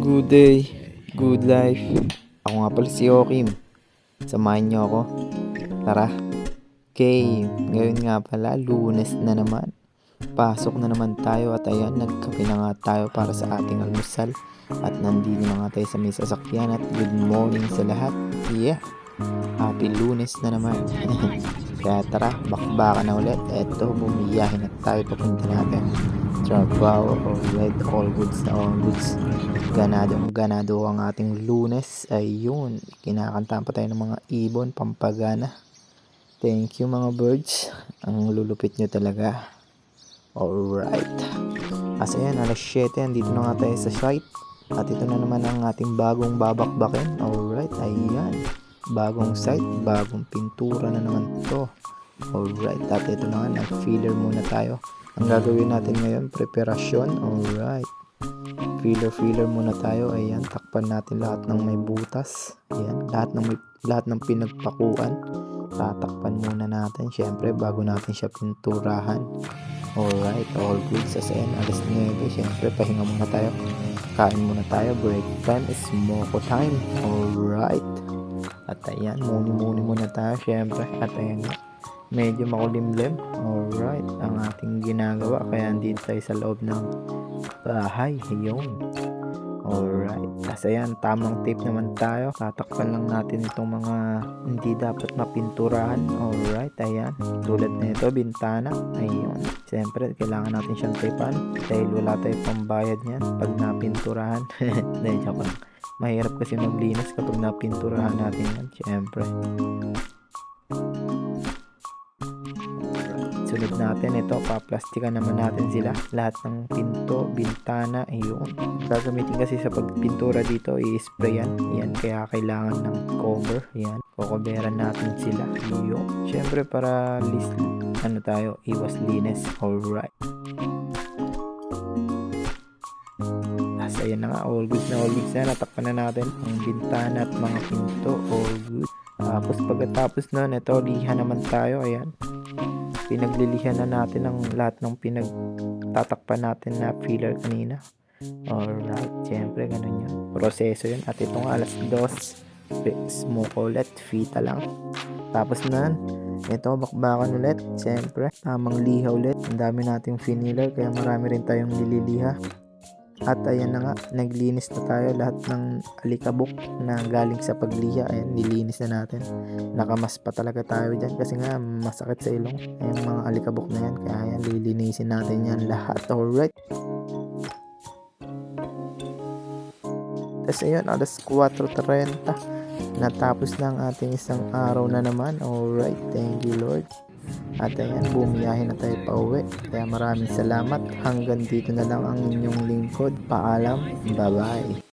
Good day, good life. Ako nga pala si Okim. Samahan niyo ako. Tara. Okay, ngayon nga pala, Lunes na naman. Pasok na naman tayo at ayan, nagkape na nga tayo para sa ating almusal. At nandito na nga tayo sa may sasakyan at good morning sa lahat. Yeah, happy Lunes na naman. Kaya tara, bakbakan na ulit. Eto, bumiyahin na tayo papunta natin. Trabaho, alright, all goods na all goods. Ganado ang ating Lunes. Ayun, kinakantahan pa tayo ng mga ibon, pampagana. Thank you mga birds. Ang lulupit nyo talaga. Alright. As ayan, alas 7, andito na nga tayo sa site. At ito na naman ang ating bagong babakbakin. Alright, ayan. Bagong site, bagong pintura na naman to. Alright, at ito na nga, nag-filler muna tayo. Ang gagawin natin ngayon, preparasyon. Alright. Filler muna tayo. Ayan, takpan natin lahat ng may butas. Ayan, lahat ng pinagpakuan. Tatakpan muna natin, syempre, bago natin siya pinturahan. Alright, all good. Sa ayan, alas 9, syempre, pahinga muna tayo. Kain muna tayo, break time is moko time. Alright. At ayan, muni muna tayo, syempre. At ayan, medyo makulimlim. Alright, ang ating ginagawa. Kaya andito tayo sa loob ng bahay. Ayun. Alright. Kasi ayan, tamang tape naman tayo. Tatakpan lang natin itong mga hindi dapat mapinturahan. Alright, ayan. Tulad na ito, bintana. Ayun. Siyempre, kailangan natin siyang tapean. Dahil wala tayong pambayad niyan pag napinturahan. Dahil joke lang. Mahirap kasi maglinis kapag napinturahan natin yan. Siyempre. Sunod natin ito, paplastikan naman natin sila. Lahat ng pinto, bintana, ayun. Gagamitin kasi sa pagpintura dito, i-spray yan. Yan, kaya kailangan ng cover. Yan, kukoberan natin sila. Ayun. Siyempre para iwas linis. Alright. Ayan na nga, all good na. Natakpan na natin ang bintana at mga pinto. All good. Tapos pagkatapos nun, ito, liha naman tayo. Ayan. Pinaglilihan na natin ang lahat ng pinagtatakpan natin na filler kanina. Alright, syempre ganun yun. Proseso yun. At itong alas 2, smoke ulit, fita lang. Tapos na, ito bakbakan ulit. Syempre, tamang liha ulit. Ang dami nating finiler, kaya marami rin tayong nililiha. At ayan na nga, naglinis na tayo lahat ng alikabok na galing sa pagliha. Ayan, nilinis na natin. Nakamas pa talaga tayo dyan kasi nga masakit sa ilong. Ayan, mga alikabok na yan. Kaya ayan, lilinisin natin yan lahat. Alright. Tapos ayan, alas 4:30. Natapos na ang ating isang araw na naman. Alright, thank you Lord. At ayan, bumiyahin na tayo pa uwi. Kaya maraming salamat. Hanggang dito na lang ang inyong lingkod. Paalam. Bye bye.